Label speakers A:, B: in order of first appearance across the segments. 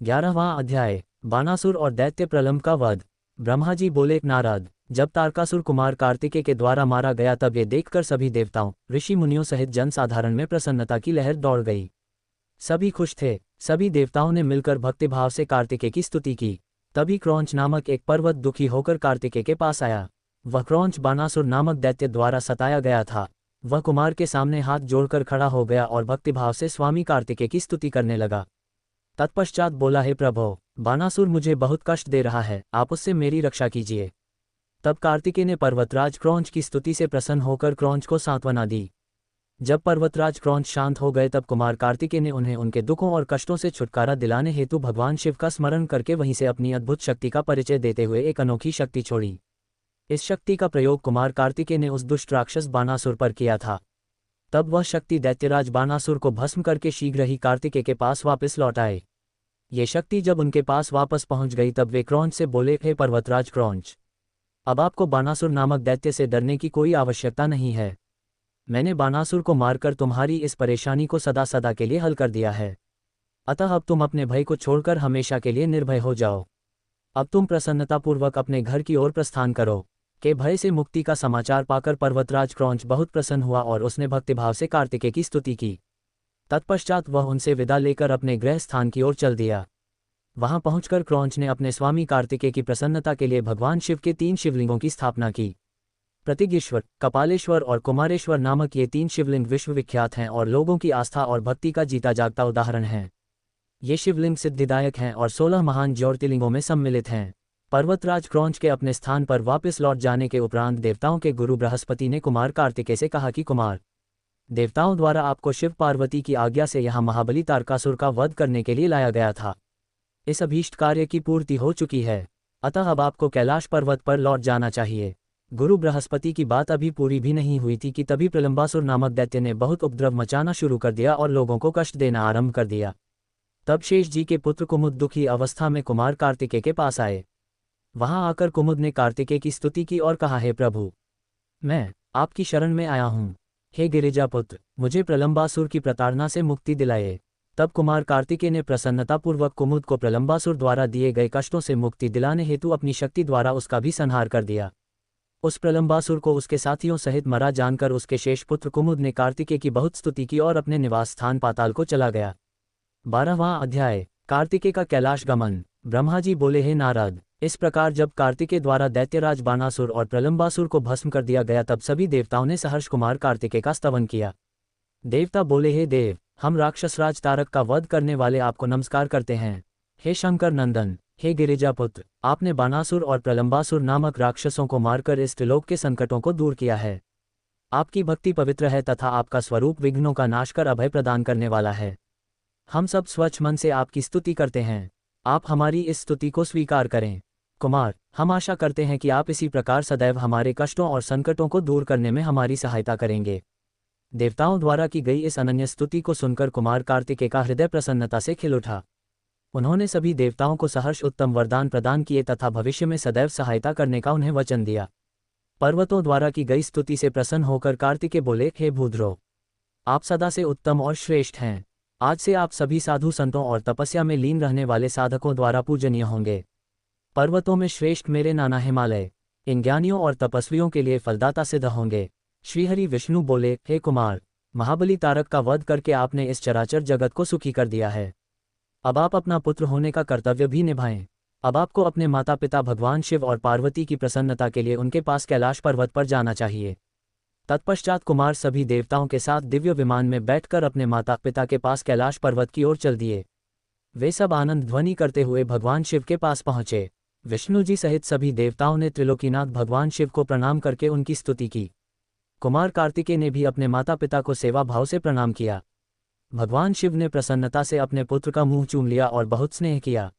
A: 11वां अध्याय। बानासुर और दैत्य प्रलंब का वध। ब्रह्मा जी बोले, नारद, जब तारकासुर कुमार कार्तिकेय के द्वारा मारा गया तब ये देखकर सभी देवताओं, ऋषि मुनियों सहित जनसाधारण में प्रसन्नता की लहर दौड़ गई। सभी खुश थे। सभी देवताओं ने मिलकर भक्तिभाव से कार्तिकेय की स्तुति की। तभी क्रौंच नामक एक पर्वत दुखी होकर कार्तिकेय के पास आया। वह क्रौंच बानासुर नामक दैत्य द्वारा सताया गया था। वह कुमार के सामने हाथ जोड़कर खड़ा हो गया और भक्तिभाव से स्वामी कार्तिकेय की स्तुति करने लगा। तत्पश्चात बोला, हे प्रभो, बानासुर मुझे बहुत कष्ट दे रहा है, आप उससे मेरी रक्षा कीजिए। तब कार्तिकेय ने पर्वतराज क्रौंच की स्तुति से प्रसन्न होकर क्रौंच को सांत्वना दी। जब पर्वतराज क्रौंच शांत हो गए तब कुमार कार्तिकेय ने उन्हें उनके दुखों और कष्टों से छुटकारा दिलाने हेतु भगवान शिव का स्मरण करके वहीं से अपनी अद्भुत शक्ति का परिचय देते हुए एक अनोखी शक्ति छोड़ी। इस शक्ति का प्रयोग कुमार कार्तिकेय ने उस दुष्ट राक्षस बानासुर पर किया था। तब वह शक्ति दैत्यराज बानासुर को भस्म करके शीघ्र ही कार्तिकेय के पास वापस लौट आए। ये शक्ति जब उनके पास वापस पहुंच गई तब वे क्रौंच से बोले, हे पर्वतराज क्रौंच, अब आपको बानासुर नामक दैत्य से डरने की कोई आवश्यकता नहीं है। मैंने बानासुर को मारकर तुम्हारी इस परेशानी को सदा सदा के लिए हल कर दिया है। अतः अब तुम अपने भय को छोड़कर हमेशा के लिए निर्भय हो जाओ। अब तुम प्रसन्नतापूर्वक अपने घर की ओर प्रस्थान करो। के भय से मुक्ति का समाचार पाकर पर्वतराज क्रौंच बहुत प्रसन्न हुआ और उसने भक्तिभाव से कार्तिकेय की स्तुति की। तत्पश्चात वह उनसे विदा लेकर अपने गृह स्थान की ओर चल दिया। वहां पहुंचकर क्रौंच ने अपने स्वामी कार्तिकेय की प्रसन्नता के लिए भगवान शिव के 3 शिवलिंगों की स्थापना की। प्रतिज्ञेश्वर, कपालेश्वर और कुमारेश्वर नामक ये 3 शिवलिंग विश्वविख्यात हैं और लोगों की आस्था और भक्ति का जीता जागता उदाहरण हैं। ये शिवलिंग सिद्धिदायक हैं और 16 महान ज्योतिर्लिंगों में सम्मिलित हैं। पर्वतराज क्रौंच के अपने स्थान पर वापस लौट जाने के उपरांत देवताओं के गुरु बृहस्पति ने कुमार कार्तिकेय से कहा कि कुमार, देवताओं द्वारा आपको शिव पार्वती की आज्ञा से यहाँ महाबली तारकासुर का वध करने के लिए लाया गया था। इस अभीष्ट कार्य की पूर्ति हो चुकी है, अतः अब आपको कैलाश पर्वत पर लौट जाना चाहिए। गुरु बृहस्पति की बात अभी पूरी भी नहीं हुई थी कि तभी प्रलंबासुर नामक दैत्य ने बहुत उपद्रव मचाना शुरू कर दिया और लोगों को कष्ट देना आरंभ कर दिया। तब शेष जी के पुत्र कुमुद दुखी अवस्था में कुमार कार्तिकेय के पास आए। वहां आकर कुमुद ने कार्तिकेय की स्तुति की और कहा, हे प्रभु, मैं आपकी शरण में आया हूँ। हे गिरिजापुत्र, मुझे प्रलंबासुर की प्रताड़ना से मुक्ति दिलाए। तब कुमार कार्तिकेय ने प्रसन्नतापूर्वक कुमुद को प्रलंबासुर द्वारा दिए गए कष्टों से मुक्ति दिलाने हेतु अपनी शक्ति द्वारा उसका भी संहार कर दिया। उस प्रलंबासुर को उसके साथियों सहित मरा जानकर उसके शेष पुत्र कुमुद ने कार्तिकेय की बहुत स्तुति की और अपने निवास स्थान पाताल को चला गया। 12वां अध्याय। कार्तिकेय का कैलाश गमन। ब्रह्मा जी बोले, हे नारद, इस प्रकार जब कार्तिकेय द्वारा दैत्यराज बानासुर और प्रलंबासुर को भस्म कर दिया गया तब सभी देवताओं ने सहर्ष कुमार कार्तिकेय का स्तवन किया। देवता बोले, हे देव, हम राक्षसराज तारक का वध करने वाले आपको नमस्कार करते हैं। हे शंकर नंदन, हे गिरिजापुत्र, आपने बानासुर और प्रलंबासुर नामक राक्षसों को मारकर इस त्रिलोक के संकटों को दूर किया है। आपकी भक्ति पवित्र है तथा आपका स्वरूप विघ्नों का नाश कर अभय प्रदान करने वाला है। हम सब स्वच्छ मन से आपकी स्तुति करते हैं। आप हमारी इस स्तुति को स्वीकार करें। कुमार, हम आशा करते हैं कि आप इसी प्रकार सदैव हमारे कष्टों और संकटों को दूर करने में हमारी सहायता करेंगे। देवताओं द्वारा की गई इस अनन्य स्तुति को सुनकर कुमार कार्तिकेय का हृदय प्रसन्नता से खिल उठा। उन्होंने सभी देवताओं को सहर्ष उत्तम वरदान प्रदान किए तथा भविष्य में सदैव सहायता करने का उन्हें वचन दिया। पर्वतों द्वारा की गई स्तुति से प्रसन्न होकर कार्तिकेय बोले, हे भूधरो, आप सदा से उत्तम और श्रेष्ठ हैं। आज से आप सभी साधु संतों और तपस्या में लीन रहने वाले साधकों द्वारा पूजनीय होंगे। पर्वतों में श्रेष्ठ मेरे नाना हिमालय इन ज्ञानियों और तपस्वियों के लिए फलदाता सिद्ध होंगे। श्रीहरि विष्णु बोले, हे कुमार, महाबली तारक का वध करके आपने इस चराचर जगत को सुखी कर दिया है। अब आप अपना पुत्र होने का कर्तव्य भी निभाएं। अब आपको अपने माता पिता भगवान शिव और पार्वती की प्रसन्नता के लिए उनके पास कैलाश पर्वत पर जाना चाहिए। तत्पश्चात कुमार सभी देवताओं के साथ दिव्य विमान में बैठकर अपने माता पिता के पास कैलाश पर्वत की ओर चल दिए। वे सब आनंद ध्वनि करते हुए भगवान शिव के पास पहुंचे। विष्णु जी सहित सभी देवताओं ने त्रिलोकीनाथ भगवान शिव को प्रणाम करके उनकी स्तुति की। कुमार कार्तिकेय ने भी अपने माता पिता को सेवा भाव से प्रणाम किया। भगवान शिव ने प्रसन्नता से अपने पुत्र का मुंह चूम लिया और बहुत स्नेह किया।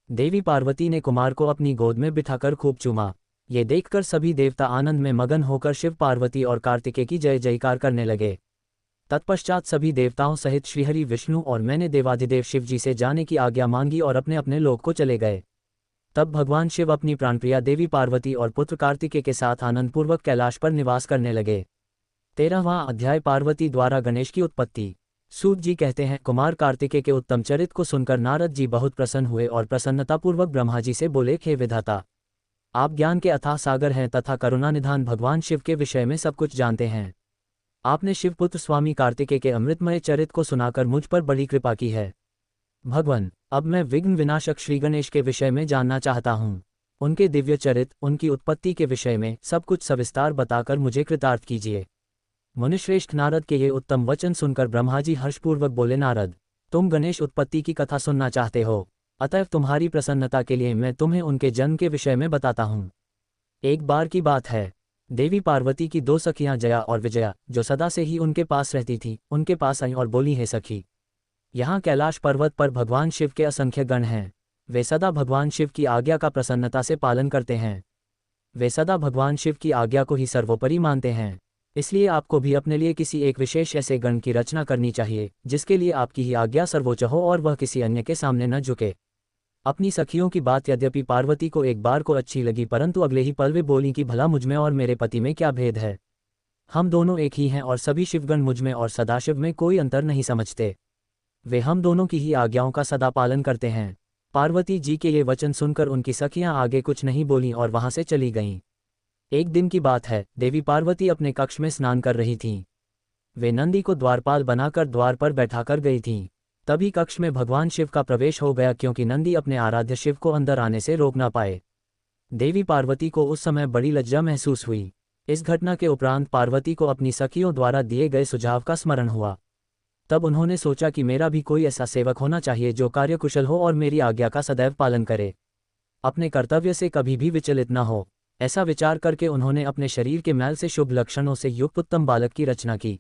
A: देवी पार्वती ने कुमार को अपनी गोद में बिठाकर खूब चूमा। ये देखकर सभी देवता आनंद में मगन होकर शिव पार्वती और कार्तिकेय की जय जयकार करने लगे। तत्पश्चात सभी देवताओं सहित श्रीहरि विष्णु और मैंने देवाधिदेव शिव जी से जाने की आज्ञा मांगी और अपने अपने लोक को चले गए। तब भगवान शिव अपनी प्राणप्रिया देवी पार्वती और पुत्र कार्तिकेय के साथ आनंदपूर्वक कैलाश पर निवास करने लगे। 13वां अध्याय। पार्वती द्वारा गणेश की उत्पत्ति। सूत जी कहते हैं, कुमार कार्तिकेय के उत्तम चरित्र को सुनकर नारद जी बहुत प्रसन्न हुए और प्रसन्नतापूर्वक ब्रह्मा जी से बोले, हे विधाता, आप ज्ञान के अथाह सागर हैं तथा करुणानिधान भगवान शिव के विषय में सब कुछ जानते हैं। आपने शिवपुत्र स्वामी कार्तिकेय के अमृतमय चरित्र को सुनाकर मुझ पर बड़ी कृपा की है। भगवान, अब मैं विघ्न विनाशक श्री गणेश के विषय में जानना चाहता हूँ। उनके दिव्य चरित्र, उनकी उत्पत्ति के विषय में सब कुछ सविस्तार बताकर मुझे कृतार्थ कीजिए। मुनिश्रेष्ठ नारद के ये उत्तम वचन सुनकर ब्रह्मा जी हर्षपूर्वक बोले, नारद, तुम गणेश उत्पत्ति की कथा सुनना चाहते हो, अतएव तुम्हारी प्रसन्नता के लिए मैं तुम्हें उनके जन्म के विषय में बताता हूँ। एक बार की बात है, देवी पार्वती की दो सखियां जया और विजया, जो सदा से ही उनके पास रहती थीं, उनके पास आईं और बोली, हे सखी, यहाँ कैलाश पर्वत पर भगवान शिव के असंख्य गण हैं। वे सदा भगवान शिव की आज्ञा का प्रसन्नता से पालन करते हैं। वे सदा भगवान शिव की आज्ञा को ही सर्वोपरि मानते हैं। इसलिए आपको भी अपने लिए किसी एक विशेष ऐसे गण की रचना करनी चाहिए जिसके लिए आपकी ही आज्ञा सर्वोच्च हो और वह किसी अन्य के सामने न झुके। अपनी सखियों की बात यद्यपि पार्वती को एक बार को अच्छी लगी, परंतु अगले ही पल वे बोली कि भला मुझमें और मेरे पति में क्या भेद है। हम दोनों एक ही हैं और सभी शिवगण मुझमें और सदाशिव में कोई अंतर नहीं समझते। वे हम दोनों की ही आज्ञाओं का सदा पालन करते हैं। पार्वती जी के ये वचन सुनकर उनकी सखियां आगे कुछ नहीं बोलीं और वहां से चली गईं। एक दिन की बात है, देवी पार्वती अपने कक्ष में स्नान कर रही थीं। वे नंदी को द्वारपाल बनाकर द्वार पर बैठाकर गई थीं। तभी कक्ष में भगवान शिव का प्रवेश हो गया, क्योंकि नंदी अपने आराध्य शिव को अंदर आने से रोक ना पाए। देवी पार्वती को उस समय बड़ी लज्जा महसूस हुई। इस घटना के उपरांत पार्वती को अपनी सखियों द्वारा दिए गए सुझाव का स्मरण हुआ। तब उन्होंने सोचा कि मेरा भी कोई ऐसा सेवक होना चाहिए जो कार्यकुशल हो और मेरी आज्ञा का सदैव पालन करे, अपने कर्तव्य से कभी भी विचलित न हो। ऐसा विचार करके उन्होंने अपने शरीर के मैल से शुभ लक्षणों से युक्त उत्तम बालक की रचना की।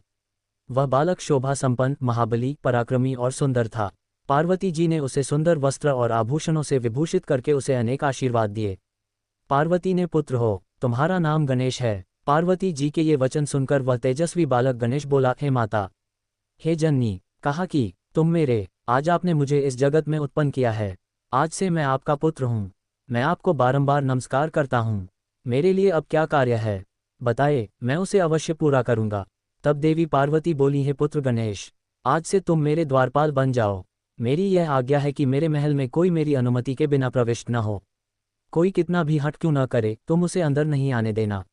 A: वह बालक शोभा संपन्न, महाबली, पराक्रमी और सुंदर था। पार्वती जी ने उसे सुंदर वस्त्र और आभूषणों से विभूषित करके उसे अनेक आशीर्वाद दिए। पार्वती ने, पुत्र हो, तुम्हारा नाम गणेश है। पार्वती जी के ये वचन सुनकर वह तेजस्वी बालक गणेश बोला, हे माता, हे जननी, कहा कि तुम मेरे, आज आपने मुझे इस जगत में उत्पन्न किया है। आज से मैं आपका पुत्र हूँ। मैं आपको बारंबार नमस्कार करता हूँ। मेरे लिए अब क्या कार्य है, बताए, मैं उसे अवश्य पूरा करूँगा। तब देवी पार्वती बोली, हे पुत्र गणेश, आज से तुम मेरे द्वारपाल बन जाओ। मेरी यह आज्ञा है कि मेरे महल में कोई मेरी अनुमति के बिना प्रविष्ट न हो। कोई कितना भी हट क्यों न करे, तुम उसे अंदर नहीं आने देना।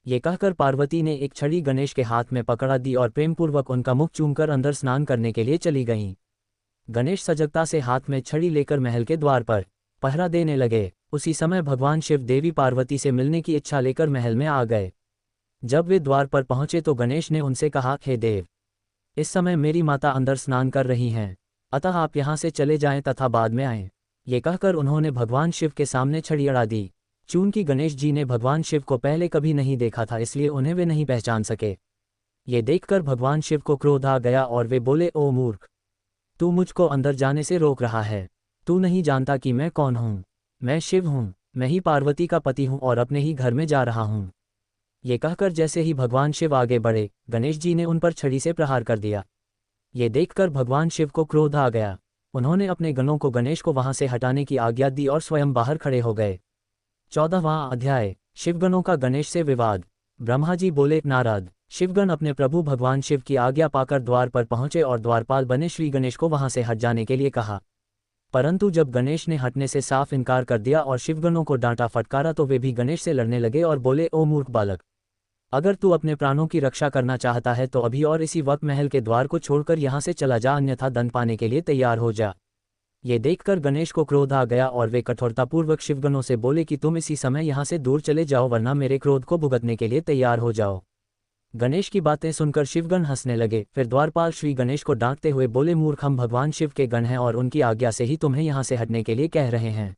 A: ये कहकर पार्वती ने एक छड़ी गणेश के हाथ में पकड़ा दी और प्रेमपूर्वक उनका मुख चूमकर अंदर स्नान करने के लिए चली गईं। गणेश सजगता से हाथ में छड़ी लेकर महल के द्वार पर पहरा देने लगे। उसी समय भगवान शिव देवी पार्वती से मिलने की इच्छा लेकर महल में आ गए। जब वे द्वार पर पहुंचे तो गणेश ने उनसे कहा, हे देव, इस समय मेरी माता अंदर स्नान कर रही हैं, अतः आप यहाँ से चले जाएं तथा बाद में आएं। ये कहकर उन्होंने भगवान शिव के सामने छड़ी अड़ा दी। चूंकि गणेश जी ने भगवान शिव को पहले कभी नहीं देखा था, इसलिए उन्हें वे नहीं पहचान सके। ये देखकर भगवान शिव को क्रोध आ गया और वे बोले, ओ मूर्ख, तू मुझको अंदर जाने से रोक रहा है। तू नहीं जानता कि मैं कौन हूँ। मैं शिव हूँ। मैं ही पार्वती का पति हूँ और अपने ही घर में जा रहा हूँ। ये कहकर जैसे ही भगवान शिव आगे बढ़े, गणेश जी ने उन पर छड़ी से प्रहार कर दिया। ये देखकर भगवान शिव को क्रोध आ गया। उन्होंने अपने गणों को गणेश को वहां से हटाने की आज्ञा दी और स्वयं बाहर खड़े हो गए। 14वां अध्याय, शिवगणों का गणेश से विवाद। ब्रह्मा जी बोले, नारद, शिवगण अपने प्रभु भगवान शिव की आज्ञा पाकर द्वार पर पहुंचे और द्वारपाल बने श्री गणेश को वहां से हट जाने के लिए कहा। परंतु जब गणेश ने हटने से साफ इनकार कर दिया और शिवगणों को डांटा फटकारा तो वे भी गणेश से लड़ने लगे और बोले, ओ मूर्ख बालक, अगर तू अपने प्राणों की रक्षा करना चाहता है तो अभी और इसी वक्त महल के द्वार को छोड़कर यहाँ से चला जा, अन्यथा दंड पाने के लिए तैयार हो जा। ये देखकर गणेश को क्रोध आ गया और वे कठोरतापूर्वक शिवगणों से बोले कि तुम इसी समय यहाँ से दूर चले जाओ, वरना मेरे क्रोध को भुगतने के लिए तैयार हो जाओ। गणेश की बातें सुनकर शिवगण हंसने लगे। फिर द्वारपाल श्री गणेश को डांटते हुए बोले, मूर्ख, हम भगवान शिव के गण हैं और उनकी आज्ञा से ही तुम्हें यहाँ से हटने के लिए कह रहे हैं।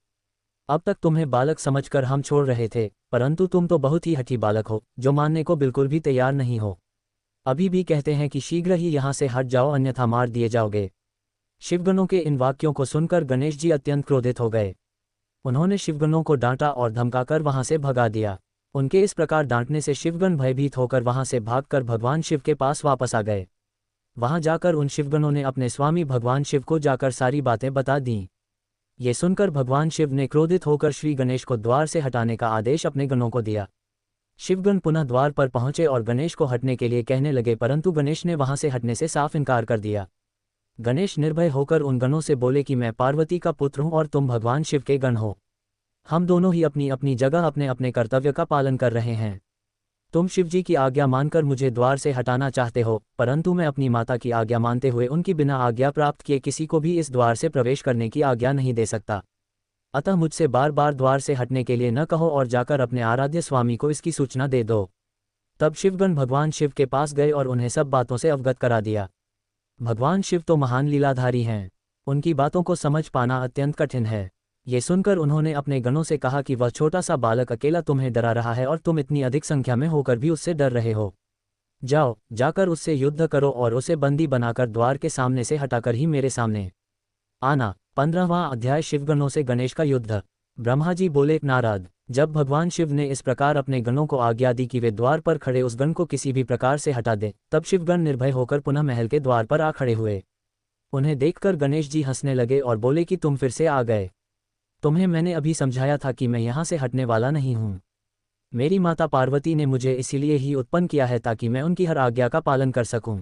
A: अब तक तुम्हें बालक समझकर हम छोड़ रहे थे, परंतु तुम तो बहुत ही हठी बालक हो, जो मानने को बिल्कुल भी तैयार नहीं हो। अभी भी कहते हैं कि शीघ्र ही यहाँ से हट जाओ, अन्यथा मार दिए जाओगे। शिवगणों के इन वाक्यों को सुनकर गणेश जी अत्यंत क्रोधित हो गए। उन्होंने शिवगणों को डांटा और धमकाकर वहां से भगा दिया। उनके इस प्रकार डांटने से शिवगण भयभीत होकर वहां से भागकर भगवान शिव के पास वापस आ गए। वहां जाकर उन शिवगणों ने अपने स्वामी भगवान शिव को जाकर सारी बातें बता दीं। ये सुनकर भगवान शिव ने क्रोधित होकर श्री गणेश को द्वार से हटाने का आदेश अपने गणों को दिया। शिवगण पुनः द्वार पर पहुंचे और गणेश को हटने के लिए कहने लगे, परंतु गणेश ने वहां से हटने से साफ इनकार कर दिया। गणेश निर्भय होकर उन गणों से बोले कि मैं पार्वती का पुत्र हूँ और तुम भगवान शिव के गण हो। हम दोनों ही अपनी अपनी जगह अपने अपने कर्तव्य का पालन कर रहे हैं। तुम शिवजी की आज्ञा मानकर मुझे द्वार से हटाना चाहते हो, परंतु मैं अपनी माता की आज्ञा मानते हुए उनकी बिना आज्ञा प्राप्त किए किसी को भी इस द्वार से प्रवेश करने की आज्ञा नहीं दे सकता। अतः मुझसे बार बार द्वार से हटने के लिए न कहो और जाकर अपने आराध्य स्वामी को इसकी सूचना दे दो। तब शिवगण भगवान शिव के पास गए और उन्हें सब बातों से अवगत करा दिया। भगवान शिव तो महान लीलाधारी हैं, उनकी बातों को समझ पाना अत्यंत कठिन है। ये सुनकर उन्होंने अपने गणों से कहा कि वह छोटा सा बालक अकेला तुम्हें डरा रहा है और तुम इतनी अधिक संख्या में होकर भी उससे डर रहे हो। जाओ, जाकर उससे युद्ध करो और उसे बंदी बनाकर द्वार के सामने से हटाकर ही मेरे सामने आना। 15वां अध्याय शिवगणों से गणेश का युद्ध। ब्रह्मा जी बोले, नारद, जब भगवान शिव ने इस प्रकार अपने गणों को आज्ञा दी कि वे द्वार पर खड़े उस गण को किसी भी प्रकार से हटा दें, तब शिवगण निर्भय होकर पुनः महल के द्वार पर आ खड़े हुए। उन्हें देखकर गणेश जी हंसने लगे और बोले कि तुम फिर से आ गए। तुम्हें मैंने अभी समझाया था कि मैं यहाँ से हटने वाला नहीं हूँ। मेरी माता पार्वती ने मुझे इसीलिए ही उत्पन्न किया है ताकि मैं उनकी हर आज्ञा का पालन कर सकूँ।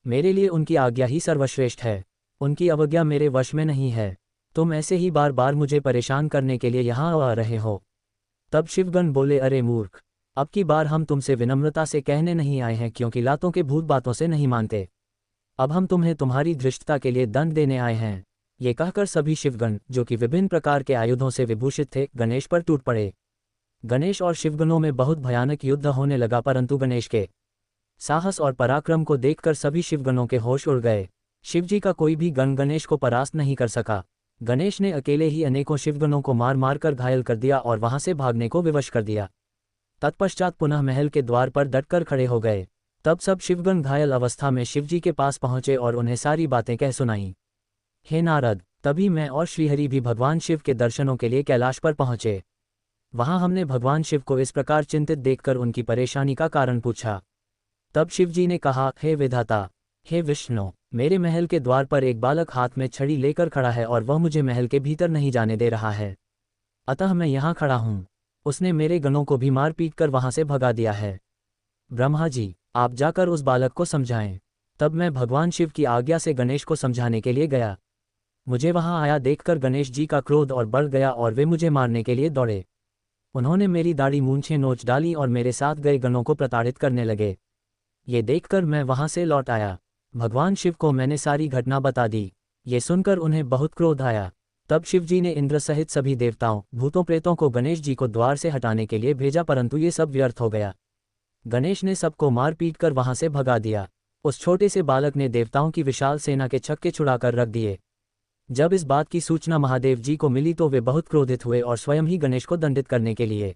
A: मेरे लिए उनकी आज्ञा ही सर्वश्रेष्ठ है, उनकी अवज्ञा मेरे वश में नहीं है। तुम ऐसे ही बार बार मुझे परेशान करने के लिए यहाँ आ रहे हो। तब शिवगण बोले, अरे मूर्ख, अब की बार हम तुमसे विनम्रता से कहने नहीं आए हैं, क्योंकि लातों के भूत बातों से नहीं मानते। अब हम तुम्हें तुम्हारी धृष्टता के लिए दंड देने आए हैं। ये कहकर सभी शिवगण, जो कि विभिन्न प्रकार के आयुधों से विभूषित थे, गणेश पर टूट पड़े। गणेश और शिवगणों में बहुत भयानक युद्ध होने लगा, परंतु गणेश के साहस और पराक्रम को देखकर सभी शिवगणों के होश उड़ गए। शिवजी का कोई भी गण गणेश को परास्त नहीं कर सका। गणेश ने अकेले ही अनेकों शिवगणों को मार मार कर घायल कर दिया और वहां से भागने को विवश कर दिया। तत्पश्चात पुनः महल के द्वार पर डटकर खड़े हो गए। तब सब शिवगण घायल अवस्था में शिवजी के पास पहुंचे और उन्हें सारी बातें कह सुनाईं। हे नारद, तभी मैं और श्रीहरि भी भगवान शिव के दर्शनों के लिए कैलाश पर पहुंचे। वहां हमने भगवान शिव को इस प्रकार चिंतित देखकर उनकी परेशानी का कारण पूछा। तब शिवजी ने कहा, हे विधाता, हे विष्णु, मेरे महल के द्वार पर एक बालक हाथ में छड़ी लेकर खड़ा है और वह मुझे महल के भीतर नहीं जाने दे रहा है। अतः मैं यहाँ खड़ा हूँ। उसने मेरे गणों को भी मार पीट कर वहां से भगा दिया है। ब्रह्मा जी, आप जाकर उस बालक को समझाएं। तब मैं भगवान शिव की आज्ञा से गणेश को समझाने के लिए गया। मुझे वहां आया देखकर गणेश जी का क्रोध और बढ़ गया और वे मुझे मारने के लिए दौड़े। उन्होंने मेरी दाढ़ी मूंछें नोच डाली और मेरे साथ गए गणों को प्रताड़ित करने लगे। ये देखकर मैं वहां से लौट आया। भगवान शिव को मैंने सारी घटना बता दी। ये सुनकर उन्हें बहुत क्रोध आया। तब शिवजी ने इंद्र सहित सभी देवताओं, भूतों प्रेतों को गणेश जी को द्वार से हटाने के लिए भेजा, परंतु ये सब व्यर्थ हो गया। गणेश ने सबको मार पीट कर वहां से भगा दिया। उस छोटे से बालक ने देवताओं की विशाल सेना के छक्के छुड़ाकर रख दिए। जब इस बात की सूचना महादेव जी को मिली तो वे बहुत क्रोधित हुए और स्वयं ही गणेश को दंडित करने के लिए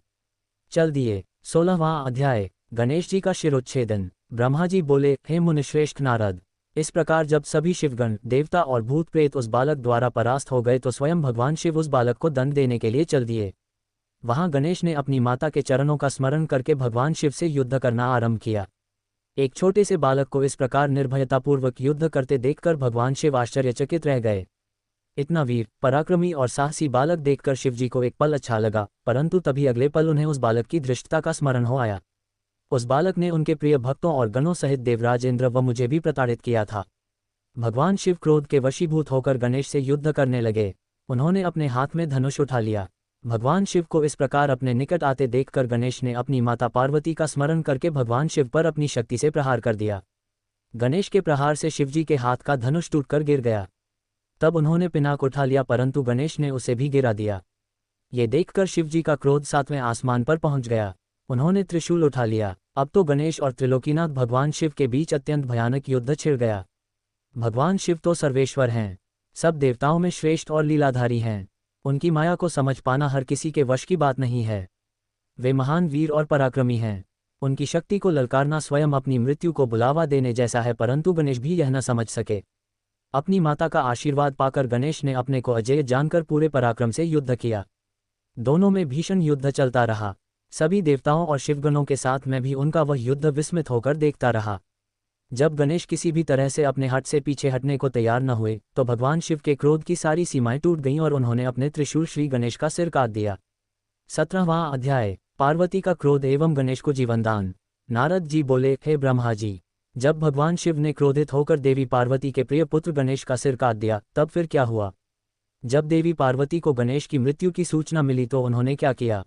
A: चल दिए। 16वां अध्याय, गणेश जी का शिरोच्छेदन। ब्रह्मा जी बोले, हे मुनिश्रेष्ठ नारद, इस प्रकार जब सभी शिवगण, देवता और भूत प्रेत उस बालक द्वारा परास्त हो गए तो स्वयं भगवान शिव उस बालक को दंड देने के लिए चल दिए। वहां गणेश ने अपनी माता के चरणों का स्मरण करके भगवान शिव से युद्ध करना आरंभ किया। एक छोटे से बालक को इस प्रकार निर्भयतापूर्वक युद्ध करते देखकर भगवान शिव आश्चर्यचकित रह गए। इतना वीर, पराक्रमी और साहसी बालक देखकर शिवजी को एक पल अच्छा लगा, परंतु तभी अगले पल उन्हें उस बालक की धृष्टता का स्मरण हो आया। उस बालक ने उनके प्रिय भक्तों और गणों सहित देवराज इंद्र व मुझे भी प्रताड़ित किया था। भगवान शिव क्रोध के वशीभूत होकर गणेश से युद्ध करने लगे। उन्होंने अपने हाथ में धनुष उठा लिया। भगवान शिव को इस प्रकार अपने निकट आते देखकर गणेश ने अपनी माता पार्वती का स्मरण करके भगवान शिव पर अपनी शक्ति से प्रहार कर दिया। गणेश के प्रहार से शिवजी के हाथ का धनुष टूटकर गिर गया। तब उन्होंने पिनाक उठा लिया, परंतु गणेश ने उसे भी गिरा दिया। ये देखकर शिवजी का क्रोध 7वें आसमान पर पहुंच गया। उन्होंने त्रिशूल उठा लिया। अब तो गणेश और त्रिलोकीनाथ भगवान शिव के बीच अत्यंत भयानक युद्ध छिड़ गया। भगवान शिव तो सर्वेश्वर हैं, सब देवताओं में श्रेष्ठ और लीलाधारी हैं। उनकी माया को समझ पाना हर किसी के वश की बात नहीं है। वे महान वीर और पराक्रमी हैं। उनकी शक्ति को ललकारना स्वयं अपनी मृत्यु को बुलावा देने जैसा है, परंतु गणेश भी यह न समझ सके। अपनी माता का आशीर्वाद पाकर गणेश ने अपने को अजेय जानकर पूरे पराक्रम से युद्ध किया। दोनों में भीषण युद्ध चलता रहा। सभी देवताओं और शिवगणों के साथ मैं भी उनका वह युद्ध विस्मित होकर देखता रहा। जब गणेश किसी भी तरह से अपने हट से पीछे हटने को तैयार न हुए तो भगवान शिव के क्रोध की सारी सीमाएं टूट गईं और उन्होंने अपने त्रिशूल श्री गणेश का सिर काट दिया। 17वां अध्याय, पार्वती का क्रोध एवं गणेश को जीवनदान। नारद जी बोले, हे ब्रह्मा जी, जब भगवान शिव ने क्रोधित होकर देवी पार्वती के प्रिय पुत्र गणेश का सिर काट दिया तब फिर क्या हुआ? जब देवी पार्वती को गणेश की मृत्यु की सूचना मिली तो उन्होंने क्या किया?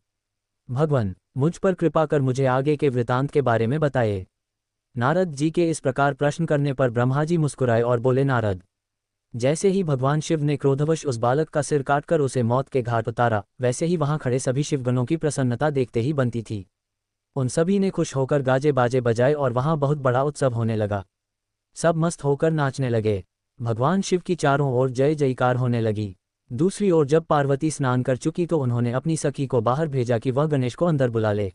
A: भगवान, मुझ पर कृपा कर मुझे आगे के वृतांत के बारे में बताइए। नारद जी के इस प्रकार प्रश्न करने पर ब्रह्मा जी मुस्कुराए और बोले, नारद, जैसे ही भगवान शिव ने क्रोधवश उस बालक का सिर काटकर उसे मौत के घाट उतारा, वैसे ही वहां खड़े सभी शिवगणों की प्रसन्नता देखते ही बनती थी। उन सभी ने खुश होकर गाजे बाजे बजाए और वहां बहुत बड़ा उत्सव होने लगा। सब मस्त होकर नाचने लगे। भगवान शिव की चारों ओर जय जयकार होने लगी। दूसरी ओर जब पार्वती स्नान कर चुकी तो उन्होंने अपनी सखी को बाहर भेजा कि वह गणेश को अंदर बुला ले,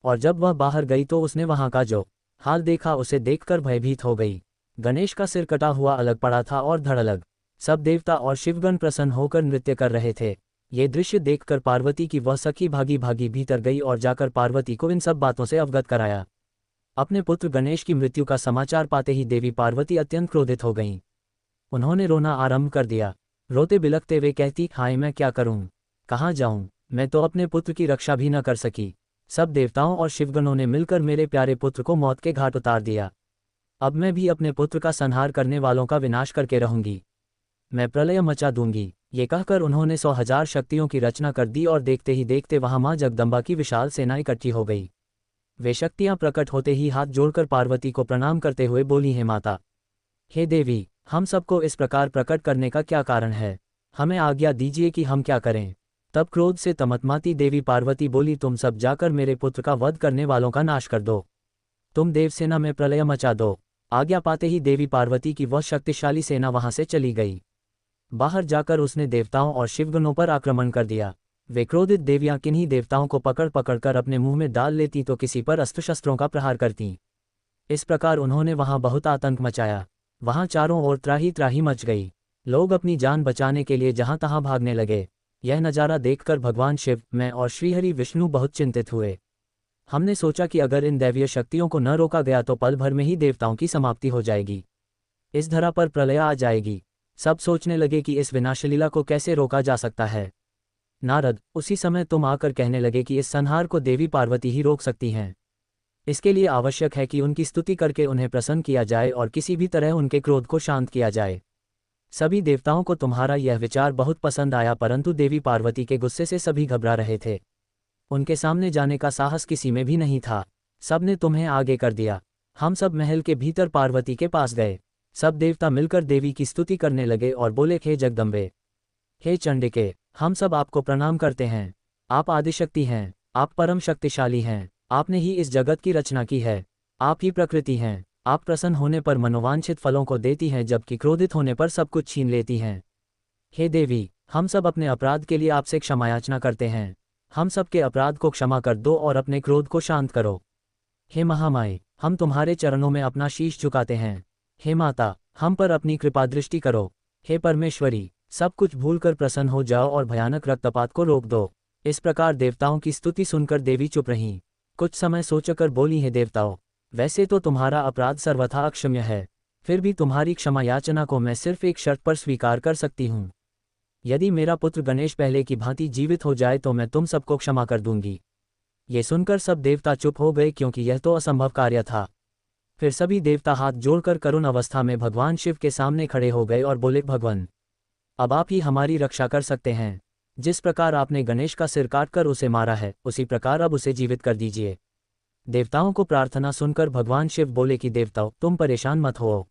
A: और जब वह बाहर गई तो उसने वहां का जो हाल देखा उसे देखकर भयभीत हो गई। गणेश का सिर कटा हुआ अलग पड़ा था और धड़ अलग। सब देवता और शिवगण प्रसन्न होकर नृत्य कर रहे थे। ये दृश्य देखकर पार्वती की वह सखी भागी भागी भीतर गई और जाकर पार्वती को इन सब बातों से अवगत कराया। अपने पुत्र गणेश की मृत्यु का समाचार पाते ही देवी पार्वती अत्यंत क्रोधित हो गईं। उन्होंने रोना आरंभ कर दिया। रोते बिलखते वे कहती, हाय मैं क्या करूं, कहाँ जाऊं, मैं तो अपने पुत्र की रक्षा भी न कर सकी। सब देवताओं और शिवगणों ने मिलकर मेरे प्यारे पुत्र को मौत के घाट उतार दिया। अब मैं भी अपने पुत्र का संहार करने वालों का विनाश करके रहूंगी। मैं प्रलय मचा दूंगी। ये कहकर उन्होंने 100,000 शक्तियों की रचना कर दी और देखते ही देखते वहां मां जगदम्बा की विशाल सेना इकट्ठी हो गई। वे शक्तियां प्रकट होते ही हाथ जोड़कर पार्वती को प्रणाम करते हुए बोली, हे माता, हे देवी, हम सबको इस प्रकार प्रकट करने का क्या कारण है? हमें आज्ञा दीजिए कि हम क्या करें। तब क्रोध से तमतमाती देवी पार्वती बोली, तुम सब जाकर मेरे पुत्र का वध करने वालों का नाश कर दो। तुम देवसेना में प्रलय मचा दो। आज्ञा पाते ही देवी पार्वती की वह शक्तिशाली सेना वहां से चली गई। बाहर जाकर उसने देवताओं और शिवगणों पर आक्रमण कर दिया। वे क्रोधित देवियां किन्हीं देवताओं को पकड़ पकड़कर अपने मुंह में डाल लेती तो किसी पर अस्त्र शस्त्रों का प्रहार करती। इस प्रकार उन्होंने वहां बहुत आतंक मचाया। वहां चारों ओर त्राही त्राही मच गई। लोग अपनी जान बचाने के लिए जहां तहां भागने लगे। यह नज़ारा देखकर भगवान शिव, मैं और श्रीहरि विष्णु बहुत चिंतित हुए। हमने सोचा कि अगर इन दैवीय शक्तियों को न रोका गया तो पल भर में ही देवताओं की समाप्ति हो जाएगी, इस धरा पर प्रलय आ जाएगी। सब सोचने लगे कि इस विनाशलीला को कैसे रोका जा सकता है। नारद, उसी समय तुम आकर कहने लगे कि इस संहार को देवी पार्वती ही रोक सकती हैं। इसके लिए आवश्यक है कि उनकी स्तुति करके उन्हें प्रसन्न किया जाए और किसी भी तरह उनके क्रोध को शांत किया जाए। सभी देवताओं को तुम्हारा यह विचार बहुत पसंद आया, परंतु देवी पार्वती के गुस्से से सभी घबरा रहे थे। उनके सामने जाने का साहस किसी में भी नहीं था। सब ने तुम्हें आगे कर दिया। हम सब महल के भीतर पार्वती के पास गए। सब देवता मिलकर देवी की स्तुति करने लगे और बोले, हे जगदम्बे, हे चंडिके, हम सब आपको प्रणाम करते हैं। आप आदिशक्ति हैं, आप परम शक्तिशाली हैं, आपने ही इस जगत की रचना की है, आप ही प्रकृति हैं। आप प्रसन्न होने पर मनोवांछित फलों को देती हैं, जबकि क्रोधित होने पर सब कुछ छीन लेती हैं। हे देवी, हम सब अपने अपराध के लिए आपसे क्षमायाचना करते हैं। हम सब के अपराध को क्षमा कर दो और अपने क्रोध को शांत करो। हे महामाई, हम तुम्हारे चरणों में अपना शीश झुकाते हैं। हे माता, हम पर अपनी कृपा दृष्टि करो। हे परमेश्वरी, सब कुछ भूलकर प्रसन्न हो जाओ और भयानक रक्तपात को रोक दो। इस प्रकार देवताओं की स्तुति सुनकर देवी चुप रहीं। कुछ समय सोचकर बोली, हे देवताओं, वैसे तो तुम्हारा अपराध सर्वथा अक्षम्य है, फिर भी तुम्हारी क्षमा याचना को मैं सिर्फ एक शर्त पर स्वीकार कर सकती हूँ। यदि मेरा पुत्र गणेश पहले की भांति जीवित हो जाए तो मैं तुम सबको क्षमा कर दूंगी। ये सुनकर सब देवता चुप हो गए, क्योंकि यह तो असंभव कार्य था। फिर सभी देवता हाथ जोड़कर करुण अवस्था में भगवान शिव के सामने खड़े हो गए और बोले, भगवान, अब आप ही हमारी रक्षा कर सकते हैं। जिस प्रकार आपने गणेश का सिर काटकर उसे मारा है, उसी प्रकार अब उसे जीवित कर दीजिए। देवताओं को प्रार्थना सुनकर भगवान शिव बोले कि देवताओं, तुम परेशान मत हो,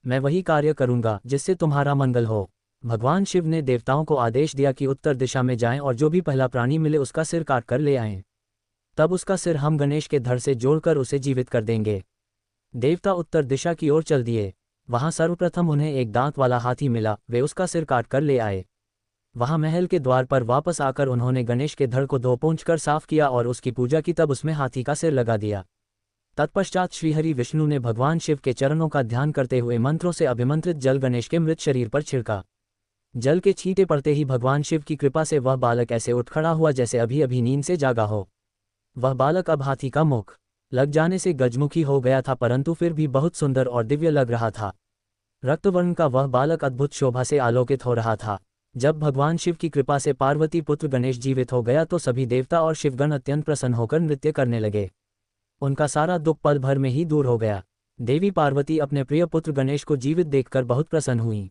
A: मैं वही कार्य करूंगा जिससे तुम्हारा मंगल हो। भगवान शिव ने देवताओं को आदेश दिया कि उत्तर दिशा में जाएं और जो भी पहला प्राणी मिले उसका सिर काट कर ले आएं। तब उसका सिर हम गणेश के धड़ से जोड़कर उसे जीवित कर देंगे। देवता उत्तर दिशा की ओर चल दिए। वहां सर्वप्रथम उन्हें एक दांत वाला हाथी मिला। वे उसका सिर काट कर ले आए। वहां महल के द्वार पर वापस आकर उन्होंने गणेश के धड़ को धो पोंछ कर साफ किया और उसकी पूजा की, तब उसमें हाथी का सिर लगा दिया। तत्पश्चात श्रीहरि विष्णु ने भगवान शिव के चरणों का ध्यान करते हुए मंत्रों से अभिमंत्रित जल गणेश के मृत शरीर पर छिड़का। जल के छींटे पड़ते ही भगवान शिव की कृपा से वह बालक ऐसे उठ खड़ा हुआ जैसे अभी अभी नींद से जागा हो। वह बालक अब हाथी का मुख लग जाने से गजमुखी हो गया था, परंतु फिर भी बहुत सुंदर और दिव्य लग रहा था। रक्तवर्ण का वह बालक अद्भुत शोभा से आलोकित हो रहा था। जब भगवान शिव की कृपा से पार्वती पुत्र गणेश जीवित हो गया तो सभी देवता और शिवगण अत्यंत प्रसन्न होकर नृत्य करने लगे। उनका सारा दुख पल भर में ही दूर हो गया। देवी पार्वती अपने प्रिय पुत्र गणेश को जीवित देखकर बहुत प्रसन्न हुई।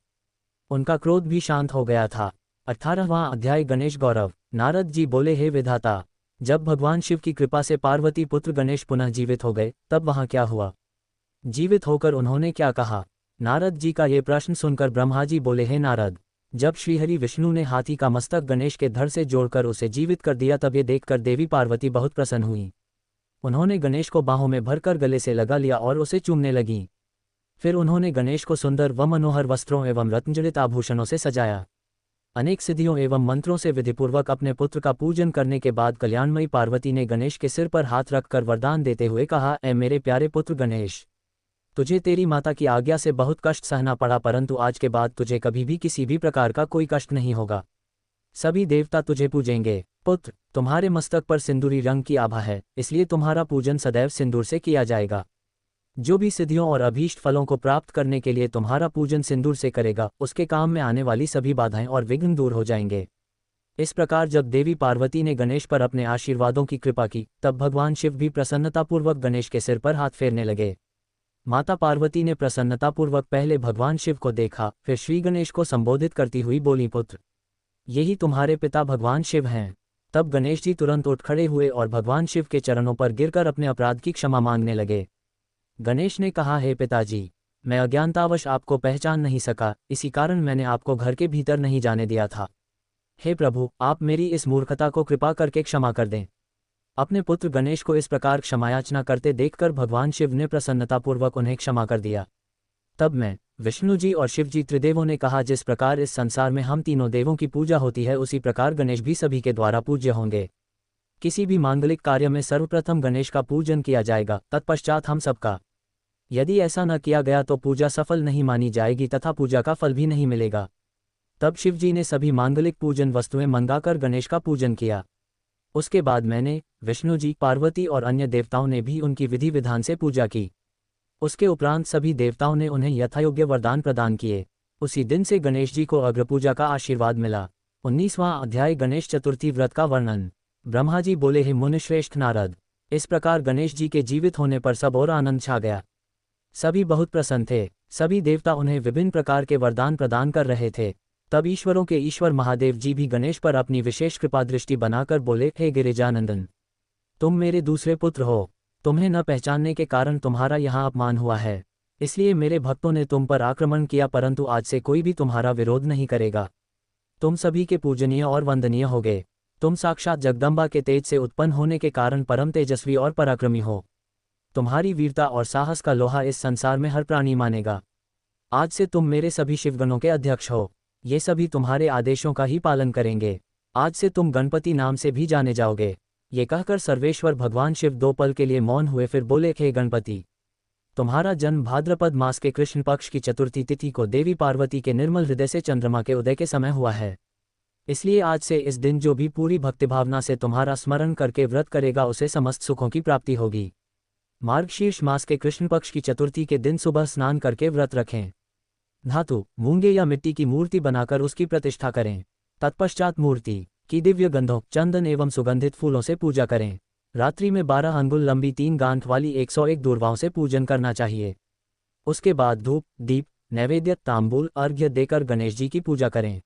A: उनका क्रोध भी शांत हो गया था। 18वां अध्याय गणेश गौरव। नारद जी बोले, हे विधाता, जब भगवान शिव की कृपा से पार्वती पुत्र गणेश पुनः जीवित हो गए तब वहाँ क्या हुआ? जीवित होकर उन्होंने क्या कहा? नारद जी का ये प्रश्न सुनकर ब्रह्मा जी बोले, हे नारद, जब श्रीहरि विष्णु ने हाथी का मस्तक गणेश के धड़ से जोड़कर उसे जीवित कर दिया तब ये देखकर देवी पार्वती बहुत प्रसन्न हुई। उन्होंने गणेश को बाहों में भरकर गले से लगा लिया और उसे चूमने लगीं। फिर उन्होंने गणेश को सुंदर व मनोहर वस्त्रों एवं रत्नजड़ित आभूषणों से सजाया। अनेक सिद्धियों एवं मंत्रों से विधिपूर्वक अपने पुत्र का पूजन करने के बाद कल्याणमयी पार्वती ने गणेश के सिर पर हाथ रखकर वरदान देते हुए कहा, ऐ मेरे प्यारे पुत्र गणेश, तुझे तेरी माता की आज्ञा से बहुत कष्ट सहना पड़ा, परंतु आज के बाद तुझे कभी भी किसी भी प्रकार का कोई कष्ट नहीं होगा। सभी देवता तुझे पूजेंगे। पुत्र, तुम्हारे मस्तक पर सिंदूरी रंग की आभा है, इसलिए तुम्हारा पूजन सदैव सिंदूर से किया जाएगा। जो भी सिद्धियों और अभीष्ट फलों को प्राप्त करने के लिए तुम्हारा पूजन सिंदूर से करेगा, उसके काम में आने वाली सभी बाधाएं और विघ्न दूर हो जाएंगे। इस प्रकार जब देवी पार्वती ने गणेश पर अपने आशीर्वादों की कृपा की, तब भगवान शिव भी प्रसन्नतापूर्वक गणेश के सिर पर हाथ फेरने लगे। माता पार्वती ने प्रसन्नतापूर्वक पहले भगवान शिव को देखा, फिर श्री गणेश को संबोधित करती हुई बोली, पुत्र, यही तुम्हारे पिता भगवान शिव हैं। तब गणेश जी तुरंत उठ खड़े हुए और भगवान शिव के चरणों पर गिरकर अपने अपराध की क्षमा मांगने लगे। गणेश ने कहा, हे पिताजी, मैं अज्ञानतावश आपको पहचान नहीं सका, इसी कारण मैंने आपको घर के भीतर नहीं जाने दिया था। हे प्रभु, आप मेरी इस मूर्खता को कृपा करके क्षमा कर दें। अपने पुत्र गणेश को इस प्रकार क्षमायाचना करते देखकर भगवान शिव ने प्रसन्नतापूर्वक उन्हें क्षमा कर दिया। तब मैं, विष्णु जी और शिव जी त्रिदेवों ने कहा, जिस प्रकार इस संसार में हम तीनों देवों की पूजा होती है, उसी प्रकार गणेश भी सभी के द्वारा पूज्य होंगे। किसी भी मांगलिक कार्य में सर्वप्रथम गणेश का पूजन किया जाएगा, तत्पश्चात हम सबका। यदि ऐसा न किया गया तो पूजा सफल नहीं मानी जाएगी तथा पूजा का फल भी नहीं मिलेगा। तब शिवजी ने सभी मांगलिक पूजन वस्तुएं मंगाकर गणेश का पूजन किया। उसके बाद मैंने, विष्णु जी, पार्वती और अन्य देवताओं ने भी उनकी विधि विधान से पूजा की। उसके उपरांत सभी देवताओं ने उन्हें यथायोग्य वरदान प्रदान किए। उसी दिन से गणेश जी को अग्रपूजा का आशीर्वाद मिला। 19वां अध्याय गणेश चतुर्थी व्रत का वर्णन। ब्रह्मा जी बोले, हे मुनिश्रेष्ठ नारद, इस प्रकार गणेश जी के जीवित होने पर सब और आनंद छा गया। सभी बहुत प्रसन्न थे। सभी देवता उन्हें विभिन्न प्रकार के वरदान प्रदान कर रहे थे। तब ईश्वरों के ईश्वर महादेव जी भी गणेश पर अपनी विशेष कृपा दृष्टि बनाकर बोले, हे गिरिजानंदन, तुम मेरे दूसरे पुत्र हो। तुम्हें न पहचानने के कारण तुम्हारा यहाँ अपमान हुआ है, इसलिए मेरे भक्तों ने तुम पर आक्रमण किया, परंतु आज से कोई भी तुम्हारा विरोध नहीं करेगा। तुम सभी के पूजनीय और वंदनीय होगे। तुम साक्षात जगदम्बा के तेज से उत्पन्न होने के कारण परम तेजस्वी और पराक्रमी हो। तुम्हारी वीरता और साहस का लोहा इस संसार में हर प्राणी मानेगा। आज से तुम मेरे सभी शिवगणों के अध्यक्ष हो। ये सभी तुम्हारे आदेशों का ही पालन करेंगे। आज से तुम गणपति नाम से भी जाने जाओगे। ये कहकर सर्वेश्वर भगवान शिव 2 पल के लिए मौन हुए, फिर बोले, हे गणपति, तुम्हारा जन्म भाद्रपद मास के कृष्ण पक्ष की चतुर्थी तिथि को देवी पार्वती के निर्मल हृदय से चंद्रमा के उदय के समय हुआ है। इसलिए आज से इस दिन जो भी पूरी भक्तिभावना से तुम्हारा स्मरण करके व्रत करेगा, उसे समस्त सुखों की प्राप्ति होगी। मार्गशीर्ष मास के कृष्ण पक्ष की चतुर्थी के दिन सुबह स्नान करके व्रत रखें। धातु, मूंगे या मिट्टी की मूर्ति बनाकर उसकी प्रतिष्ठा करें। तत्पश्चात मूर्ति की दिव्य गंधों, चंदन एवं सुगंधित फूलों से पूजा करें। रात्रि में 12 अंगुल लंबी 3 गांठ वाली 101 दूर्वाओं से पूजन करना चाहिए। उसके बाद धूप, दीप, नैवेद्य, तांबूल, अर्घ्य देकर गणेश जी की पूजा करें।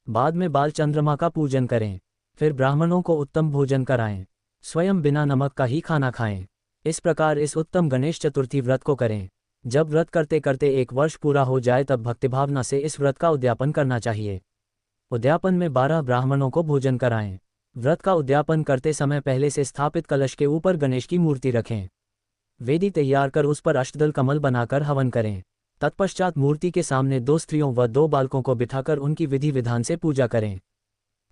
A: बाद में बाल चंद्रमा का पूजन करें। फिर ब्राह्मणों को उत्तम भोजन कराएं। स्वयं बिना नमक का ही खाना खाएं। इस प्रकार इस उत्तम गणेश चतुर्थी व्रत को करें। जब व्रत करते करते 1 वर्ष पूरा हो जाए तब भक्तिभावना से इस व्रत का उद्यापन करना चाहिए। उद्यापन में 12 ब्राह्मणों को भोजन कराएं। व्रत का उद्यापन करते समय पहले से स्थापित कलश के ऊपर गणेश की मूर्ति रखें। वेदी तैयार कर उस पर अष्टदल कमल बनाकर हवन करें। तत्पश्चात मूर्ति के सामने 2 स्त्रियों व 2 बालकों को बिठाकर उनकी विधि विधान से पूजा करें।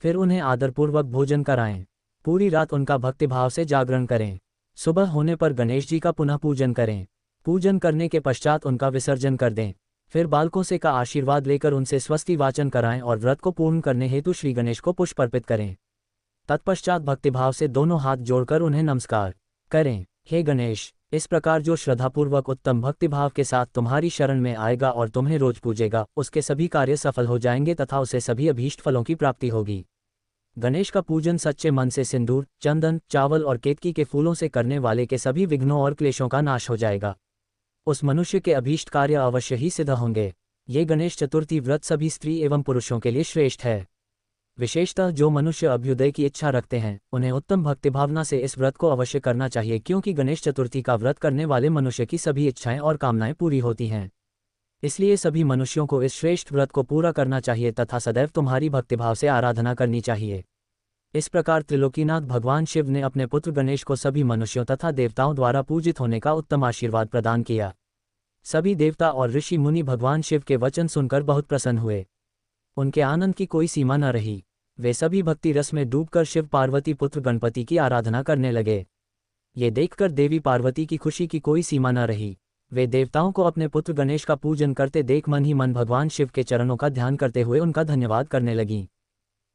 A: फिर उन्हें आदरपूर्वक भोजन कराएं। पूरी रात उनका भक्तिभाव से जागरण करें। सुबह होने पर गणेश जी का पुनः पूजन करें। पूजन करने के पश्चात उनका विसर्जन कर दें। फिर बालकों से का आशीर्वाद लेकर उनसे स्वस्ति वाचन कराएं और व्रत को पूर्ण करने हेतु श्री गणेश को पुष्प अर्पित करें। तत्पश्चात भक्तिभाव से दोनों हाथ जोड़कर उन्हें नमस्कार करें। हे गणेश, इस प्रकार जो श्रद्धापूर्वक उत्तम भक्तिभाव के साथ तुम्हारी शरण में आएगा और तुम्हें रोज पूजेगा, उसके सभी कार्य सफल हो जाएंगे तथा उसे सभी अभीष्ट फलों की प्राप्ति होगी। गणेश का पूजन सच्चे मन से सिंदूर, चंदन, चावल और केतकी के फूलों से करने वाले के सभी विघ्नों और क्लेशों का नाश हो जाएगा। उस मनुष्य के अभीष्ट कार्य अवश्य ही सिद्ध होंगे। ये गणेश चतुर्थी व्रत सभी स्त्री एवं पुरुषों के लिए श्रेष्ठ है। विशेषतः जो मनुष्य अभ्युदय की इच्छा रखते हैं उन्हें उत्तम भक्तिभावना से इस व्रत को अवश्य करना चाहिए, क्योंकि गणेश चतुर्थी का व्रत करने वाले मनुष्य की सभी इच्छाएं और कामनाएं पूरी होती हैं। इसलिए सभी मनुष्यों को इस श्रेष्ठ व्रत को पूरा करना चाहिए तथा सदैव तुम्हारी भक्तिभाव से आराधना करनी चाहिए। इस प्रकार त्रिलोकीनाथ भगवान शिव ने अपने पुत्र गणेश को सभी मनुष्यों तथा देवताओं द्वारा पूजित होने का उत्तम आशीर्वाद प्रदान किया। सभी देवता और ऋषि मुनि भगवान शिव के वचन सुनकर बहुत प्रसन्न हुए। उनके आनंद की कोई सीमा न रही। वे सभी भक्ति रस में डूबकर शिव पार्वती पुत्र गणपति की आराधना करने लगे। ये देखकर देवी पार्वती की खुशी की कोई सीमा न रही। वे देवताओं को अपने पुत्र गणेश का पूजन करते देख मन ही मन भगवान शिव के चरणों का ध्यान करते हुए उनका धन्यवाद करने लगीं।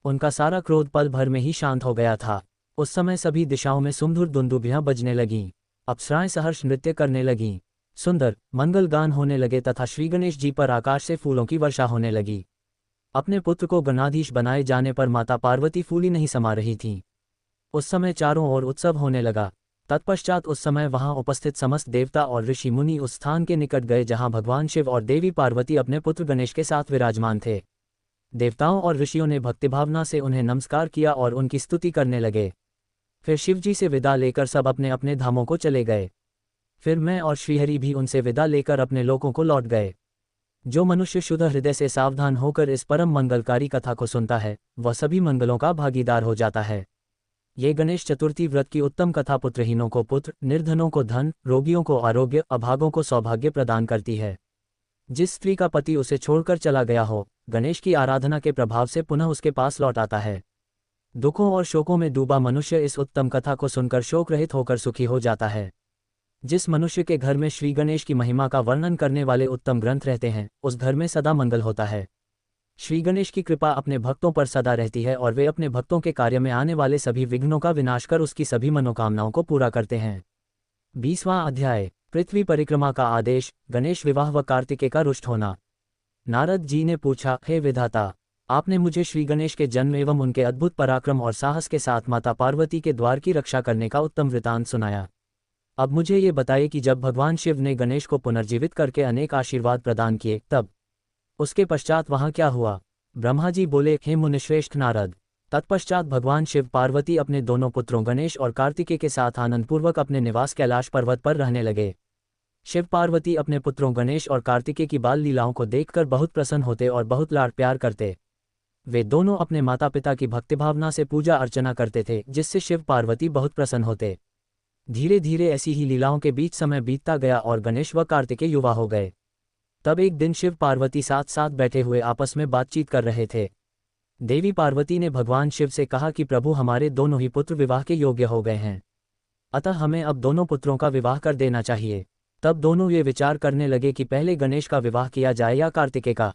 A: उनका सारा क्रोध पल भर में ही शांत हो गया था। उस समय सभी दिशाओं में सुमधुर दुंदुभियां बजने लगीं। अप्सराएं सहर्ष नृत्य करने लगीं। सुंदर मंगल गान होने लगे तथा श्री गणेश जी पर आकाश से फूलों की वर्षा होने लगी। अपने पुत्र को गणाधीश बनाए जाने पर माता पार्वती फूली नहीं समा रही थीं। उस समय चारों ओर उत्सव होने लगा। तत्पश्चात उस समय वहां उपस्थित समस्त देवता और ऋषि मुनि उस स्थान के निकट गए जहां भगवान शिव और देवी पार्वती अपने पुत्र गणेश के साथ विराजमान थे। देवताओं और ऋषियों ने भक्तिभावना से उन्हें नमस्कार किया और उनकी स्तुति करने लगे। फिर शिवजी से विदा लेकर सब अपने अपने धामों को चले गए। फिर मैं और श्रीहरि भी उनसे विदा लेकर अपने लोकों को लौट गए। जो मनुष्य शुद्ध हृदय से सावधान होकर इस परम मंगलकारी कथा को सुनता है वह सभी मंगलों का भागीदार हो जाता है। ये गणेश चतुर्थी व्रत की उत्तम कथा पुत्रहीनों को पुत्र, निर्धनों को धन, रोगियों को आरोग्य, अभागों को सौभाग्य प्रदान करती है। जिस स्त्री का पति उसे छोड़कर चला गया हो, गणेश की आराधना के प्रभाव से पुनः उसके पास लौट आता है। दुखों और शोकों में डूबा मनुष्य इस उत्तम कथा को सुनकर शोक रहित होकर सुखी हो जाता है। जिस मनुष्य के घर में श्री गणेश की महिमा का वर्णन करने वाले उत्तम ग्रंथ रहते हैं उस घर में सदा मंगल होता है। श्री गणेश की कृपा अपने भक्तों पर सदा रहती है और वे अपने भक्तों के कार्य में आने वाले सभी विघ्नों का विनाश कर उसकी सभी मनोकामनाओं को पूरा करते हैं। 20वां अध्याय, पृथ्वी परिक्रमा का आदेश, गणेश विवाह व कार्तिकेय का रुष्ट होना। नारद जी ने पूछा, हे विधाता, आपने मुझे श्री गणेश के जन्म एवं उनके अद्भुत पराक्रम और साहस के साथ माता पार्वती के द्वार की रक्षा करने का उत्तम वृतांत सुनाया। अब मुझे ये बताइए कि जब भगवान शिव ने गणेश को पुनर्जीवित करके अनेक आशीर्वाद प्रदान किए तब उसके पश्चात वहां क्या हुआ। ब्रह्मा जी बोले, हे मुनिश्रेष्ठ नारद, तत्पश्चात भगवान शिव पार्वती अपने दोनों पुत्रों गणेश और कार्तिकेय के साथ आनंदपूर्वक अपने निवास कैलाश पर्वत पर रहने लगे। शिव पार्वती अपने पुत्रों गणेश और कार्तिकेय की बाल लीलाओं को देखकर बहुत प्रसन्न होते और बहुत लाड प्यार करते। वे दोनों अपने माता पिता की भक्तिभावना से पूजा अर्चना करते थे, जिससे शिव पार्वती बहुत प्रसन्न होते। धीरे धीरे ऐसी ही लीलाओं के बीच समय बीतता गया और गणेश व कार्तिकेय युवा हो गए। तब एक दिन शिव पार्वती साथ साथ बैठे हुए आपस में बातचीत कर रहे थे। देवी पार्वती ने भगवान शिव से कहा कि प्रभु, हमारे दोनों ही पुत्र विवाह के योग्य हो गए हैं, अतः हमें अब दोनों पुत्रों का विवाह कर देना चाहिए। तब दोनों ये विचार करने लगे कि पहले गणेश का विवाह किया जाए या कार्तिकेय का।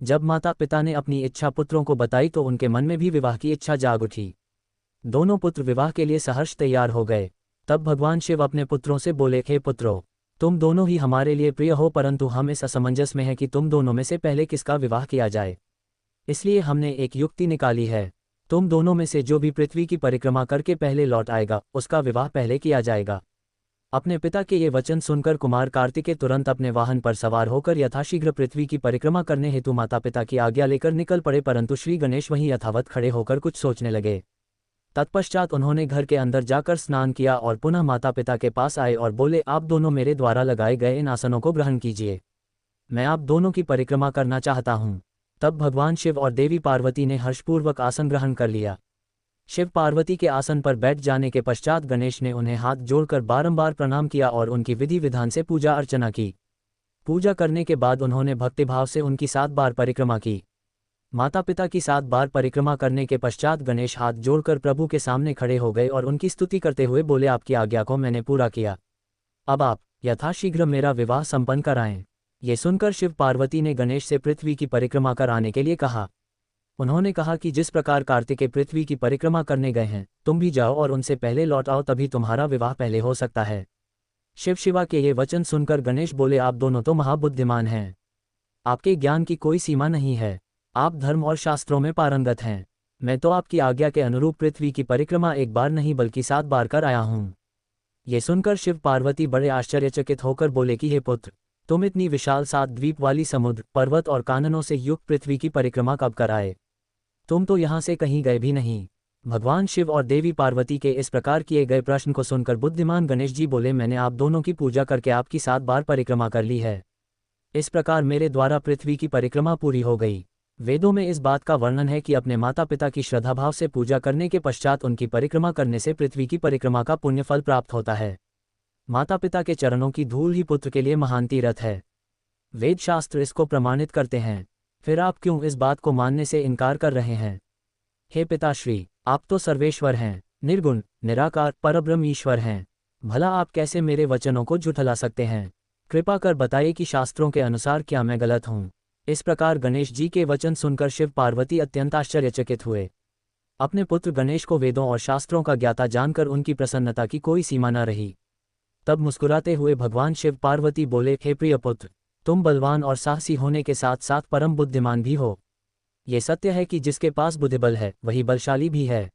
A: जब माता पिता ने अपनी इच्छा पुत्रों को बताई तो उनके मन में भी विवाह की इच्छा जाग उठी। दोनों पुत्र विवाह के लिए सहर्ष तैयार हो गए। तब भगवान शिव अपने पुत्रों से बोले, हे पुत्रों, तुम दोनों ही हमारे लिए प्रिय हो, परंतु हम इस असमंजस में हैं कि तुम दोनों में से पहले किसका विवाह किया जाए। इसलिए हमने एक युक्ति निकाली है। तुम दोनों में से जो भी पृथ्वी की परिक्रमा करके पहले लौट आएगा उसका विवाह पहले किया जाएगा। अपने पिता के ये वचन सुनकर कुमार कार्तिकेय तुरंत अपने वाहन पर सवार होकर यथाशीघ्र पृथ्वी की परिक्रमा करने हेतु माता पिता की आज्ञा लेकर निकल पड़े, परंतु श्री गणेश वहीं यथावत खड़े होकर कुछ सोचने लगे। तत्पश्चात उन्होंने घर के अंदर जाकर स्नान किया और पुनः माता पिता के पास आए और बोले, आप दोनों मेरे द्वारा लगाए गए इन आसनों को ग्रहण कीजिए, मैं आप दोनों की परिक्रमा करना चाहता हूँ। तब भगवान शिव और देवी पार्वती ने हर्षपूर्वक आसन ग्रहण कर लिया। शिव पार्वती के आसन पर बैठ जाने के पश्चात गणेश ने उन्हें हाथ जोड़कर बारंबार प्रणाम किया और उनकी विधि विधान से पूजा अर्चना की। पूजा करने के बाद उन्होंने भक्तिभाव से उनकी 7 बार परिक्रमा की। माता पिता की 7 बार परिक्रमा करने के पश्चात गणेश हाथ जोड़कर प्रभु के सामने खड़े हो गए और उनकी स्तुति करते हुए बोले, आपकी आज्ञा को मैंने पूरा किया, अब आप यथाशीघ्र मेरा विवाह संपन्न कराएं। ये सुनकर शिव पार्वती ने गणेश से पृथ्वी की परिक्रमा कराने के लिए कहा। उन्होंने कहा कि जिस प्रकार कार्तिकेय पृथ्वी की परिक्रमा करने गए हैं, तुम भी जाओ और उनसे पहले लौट आओ, तभी तुम्हारा विवाह पहले हो सकता है। शिव शिवा के ये वचन सुनकर गणेश बोले, आप दोनों तो महाबुद्धिमान हैं, आपके ज्ञान की कोई सीमा नहीं है, आप धर्म और शास्त्रों में पारंगत हैं। मैं तो आपकी आज्ञा के अनुरूप पृथ्वी की परिक्रमा एक बार नहीं बल्कि 7 बार कर आया हूँ। ये सुनकर शिव पार्वती बड़े आश्चर्यचकित होकर बोले कि हे पुत्र, तुम इतनी विशाल 7 द्वीप वाली समुद्र, पर्वत और काननों से युक्त पृथ्वी की परिक्रमा कब कर आए? तुम तो यहाँ से कहीं गए भी नहीं। भगवान शिव और देवी पार्वती के इस प्रकार किए गए प्रश्न को सुनकर बुद्धिमान गणेश जी बोले, मैंने आप दोनों की पूजा करके आपकी 7 बार परिक्रमा कर ली है। इस प्रकार मेरे द्वारा पृथ्वी की परिक्रमा पूरी हो गई। वेदों में इस बात का वर्णन है कि अपने माता पिता की श्रद्धाभाव से पूजा करने के पश्चात उनकी परिक्रमा करने से पृथ्वी की परिक्रमा का पुण्यफल प्राप्त होता है। माता पिता के चरणों की धूल ही पुत्र के लिए महान तीर्थ है। वेद शास्त्र इसको प्रमाणित करते हैं। फिर आप क्यों इस बात को मानने से इनकार कर रहे हैं? हे पिताश्री, आप तो सर्वेश्वर हैं, निर्गुण, निराकार, परब्रह्म ईश्वर हैं। भला आप कैसे मेरे वचनों को झुठला सकते हैं? कृपा कर बताइए कि शास्त्रों के अनुसार क्या मैं गलत हूँ? इस प्रकार गणेश जी के वचन सुनकर शिव पार्वती अत्यंत आश्चर्यचकित हुए। अपने पुत्र गणेश को वेदों और शास्त्रों का ज्ञाता जानकर उनकी प्रसन्नता की कोई सीमा न रही। तब मुस्कुराते हुए भगवान शिव पार्वती बोले, हे प्रिय पुत्र, तुम बलवान और साहसी होने के साथ साथ परम बुद्धिमान भी हो। ये सत्य है कि जिसके पास बुद्धिबल है वही बलशाली भी है।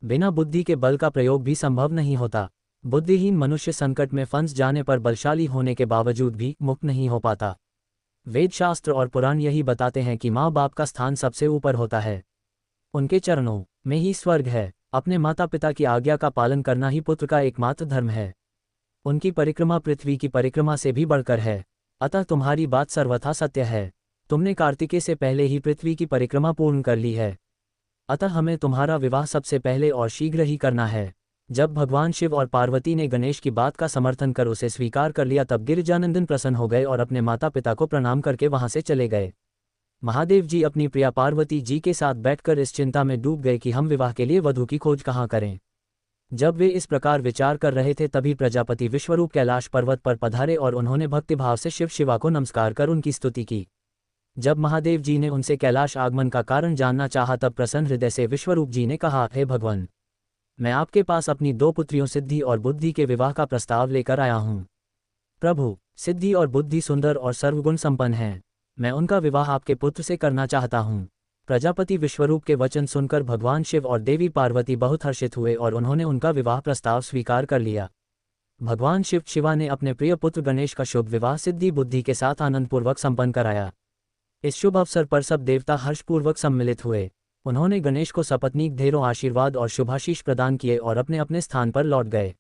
A: बिना बुद्धि के बल का प्रयोग भी संभव नहीं होता। बुद्धिहीन मनुष्य संकट में फंस जाने पर बलशाली होने के बावजूद भी मुक्त नहीं हो पाता। वेद शास्त्र और पुराण यही बताते हैं कि माँ बाप का स्थान सबसे ऊपर होता है। उनके चरणों में ही स्वर्ग है। अपने माता पिता की आज्ञा का पालन करना ही पुत्र का एकमात्र धर्म है। उनकी परिक्रमा पृथ्वी की परिक्रमा से भी बढ़कर है। अतः तुम्हारी बात सर्वथा सत्य है। तुमने कार्तिकेय से पहले ही पृथ्वी की परिक्रमा पूर्ण कर ली है। अतः हमें तुम्हारा विवाह सबसे पहले और शीघ्र ही करना है। जब भगवान शिव और पार्वती ने गणेश की बात का समर्थन कर उसे स्वीकार कर लिया तब गिरिजानंदन प्रसन्न हो गए और अपने माता पिता को प्रणाम करके वहां से चले गए। महादेव जी अपनी प्रिया पार्वती जी के साथ बैठकर इस चिंता में डूब गए कि हम विवाह के लिए वधू की खोज कहाँ करें। जब वे इस प्रकार विचार कर रहे थे तभी प्रजापति विश्वरूप कैलाश पर्वत पर पधारे और उन्होंने भक्तिभाव से शिवा को नमस्कार कर उनकी स्तुति की। जब महादेव जी ने उनसे कैलाश आगमन का कारण जानना चाहा तब प्रसन्न हृदय से विश्वरूप जी ने कहा, हे भगवान, मैं आपके पास अपनी 2 पुत्रियों सिद्धि और बुद्धि के विवाह का प्रस्ताव लेकर आया हूँ। प्रभु, सिद्धि और बुद्धि सुंदर और सर्वगुण संपन्न हैं। मैं उनका विवाह आपके पुत्र से करना चाहता हूँ। प्रजापति विश्वरूप के वचन सुनकर भगवान शिव और देवी पार्वती बहुत हर्षित हुए और उन्होंने उनका विवाह प्रस्ताव स्वीकार कर लिया। भगवान शिवा ने अपने प्रिय पुत्र गणेश का शुभ विवाह सिद्धि बुद्धि के साथ आनंदपूर्वक संपन्न कराया। इस शुभ अवसर पर सब देवता हर्षपूर्वक सम्मिलित हुए। उन्होंने गणेश को सपत्नीक ढेरों आशीर्वाद और शुभाशीष प्रदान किए और अपने अपने स्थान पर लौट गए।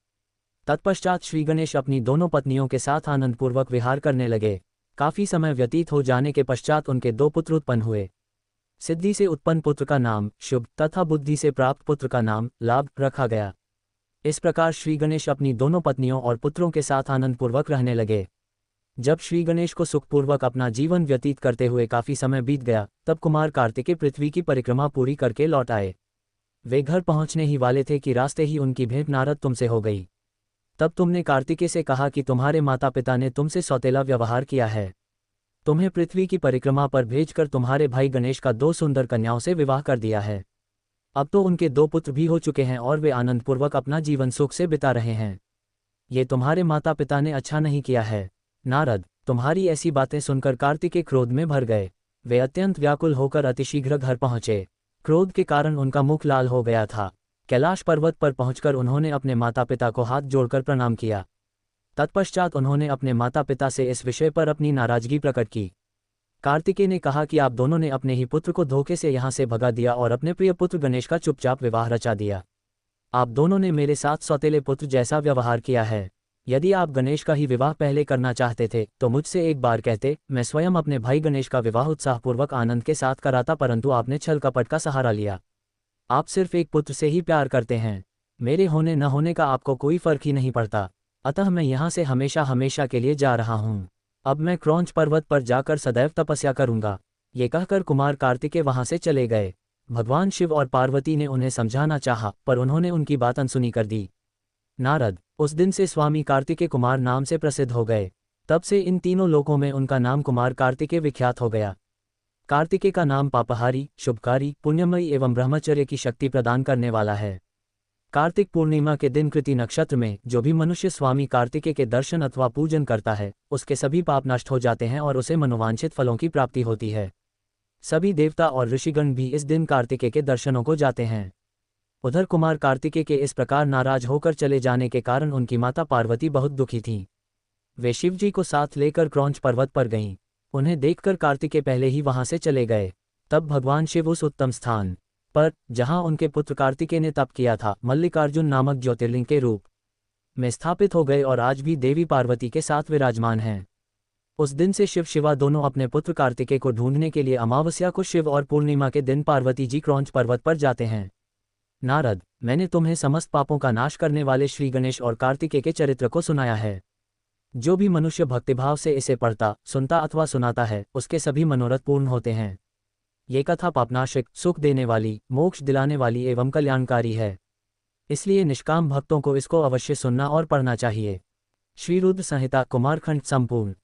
A: तत्पश्चात श्री गणेश अपनी दोनों पत्नियों के साथ आनंदपूर्वक विहार करने लगे। काफी समय व्यतीत हो जाने के पश्चात उनके 2 पुत्र उत्पन्न हुए। सिद्धि से उत्पन्न पुत्र का नाम शुभ तथा बुद्धि से प्राप्त पुत्र का नाम लाभ रखा गया। इस प्रकार श्री गणेश अपनी दोनों पत्नियों और पुत्रों के साथ आनंदपूर्वक रहने लगे। जब श्री गणेश को सुखपूर्वक अपना जीवन व्यतीत करते हुए काफी समय बीत गया तब कुमार कार्तिकेय पृथ्वी की परिक्रमा पूरी करके लौट आए। वे घर पहुंचने ही वाले थे कि रास्ते ही उनकी भेंट नारद तुमसे हो गई। तब तुमने कार्तिकेय से कहा कि तुम्हारे माता पिता ने तुमसे सौतेला व्यवहार किया है। तुम्हें पृथ्वी की परिक्रमा पर भेजकर तुम्हारे भाई गणेश का 2 सुंदर कन्याओं से विवाह कर दिया है। अब तो उनके 2 पुत्र भी हो चुके हैं और वे आनंदपूर्वक अपना जीवन सुख से बिता रहे हैं। ये तुम्हारे माता पिता ने अच्छा नहीं किया है। नारद, तुम्हारी ऐसी बातें सुनकर कार्तिकेय क्रोध में भर गए। वे अत्यंत व्याकुल होकर अतिशीघ्र घर पहुंचे। क्रोध के कारण उनका मुख लाल हो गया था। कैलाश पर्वत पर पहुंचकर उन्होंने अपने माता पिता को हाथ जोड़कर प्रणाम किया। तत्पश्चात उन्होंने अपने माता पिता से इस विषय पर अपनी नाराजगी प्रकट की। कार्तिकेय ने कहा कि आप दोनों ने अपने ही पुत्र को धोखे से यहाँ से भगा दिया और अपने प्रिय पुत्र गणेश का चुपचाप विवाह रचा दिया। आप दोनों ने मेरे साथ सौतेले पुत्र जैसा व्यवहार किया है। यदि आप गणेश का ही विवाह पहले करना चाहते थे तो मुझसे एक बार कहते, मैं स्वयं अपने भाई गणेश का विवाह उत्साहपूर्वक आनंद के साथ कराता, परंतु आपने छल कपट का सहारा लिया। आप सिर्फ एक पुत्र से ही प्यार करते हैं। मेरे होने न होने का आपको कोई फर्क ही नहीं पड़ता। अतः मैं यहाँ से हमेशा हमेशा के लिए जा रहा हूँ। अब मैं क्रौंच पर्वत पर जाकर सदैव तपस्या करूँगा। ये कहकर कुमार कार्तिकेय वहाँ से चले गए। भगवान शिव और पार्वती ने उन्हें समझाना चाहा पर उन्होंने उनकी बात अनसुनी कर दी। नारद, उस दिन से स्वामी कार्तिकेय कुमार नाम से प्रसिद्ध हो गए। तब से इन तीनों लोकों में उनका नाम कुमार कार्तिकेय विख्यात हो गया। कार्तिकेय का नाम पापहारी, शुभकारी, पुण्यमयी एवं ब्रह्मचर्य की शक्ति प्रदान करने वाला है। कार्तिक पूर्णिमा के दिन कृति नक्षत्र में जो भी मनुष्य स्वामी कार्तिकेय के दर्शन अथवा पूजन करता है उसके सभी पाप नष्ट हो जाते हैं और उसे मनोवांछित फलों की प्राप्ति होती है। सभी देवता और ऋषिगण भी इस दिन कार्तिकेय के दर्शनों को जाते हैं। उधर कुमार कार्तिकेय के इस प्रकार नाराज होकर चले जाने के कारण उनकी माता पार्वती बहुत दुखी थीं। वे शिवजी को साथ लेकर क्रौंच पर्वत पर गईं। उन्हें देखकर कार्तिकेय पहले ही वहां से चले गए। तब भगवान शिव उस उत्तम स्थान पर, जहां उनके पुत्र कार्तिकेय ने तप किया था, मल्लिकार्जुन नामक ज्योतिर्लिंग के रूप में स्थापित हो गए और आज भी देवी पार्वती के साथ विराजमान हैं। उस दिन से शिव शिवा दोनों अपने पुत्र कार्तिकेय को ढूंढने के लिए अमावस्या को शिव और पूर्णिमा के दिन पार्वती जी क्रौंच पर्वत पर जाते हैं। नारद, मैंने तुम्हें समस्त पापों का नाश करने वाले श्री गणेश और कार्तिकेय के चरित्र को सुनाया है। जो भी मनुष्य भक्तिभाव से इसे पढ़ता, सुनता अथवा सुनाता है, उसके सभी मनोरथ पूर्ण होते हैं। ये कथा पापनाशक, सुख देने वाली, मोक्ष दिलाने वाली एवं कल्याणकारी है। इसलिए निष्काम भक्तों को इसको अवश्य सुनना और पढ़ना चाहिए। श्री रुद्र संहिता कुमारखंड संपूर्ण।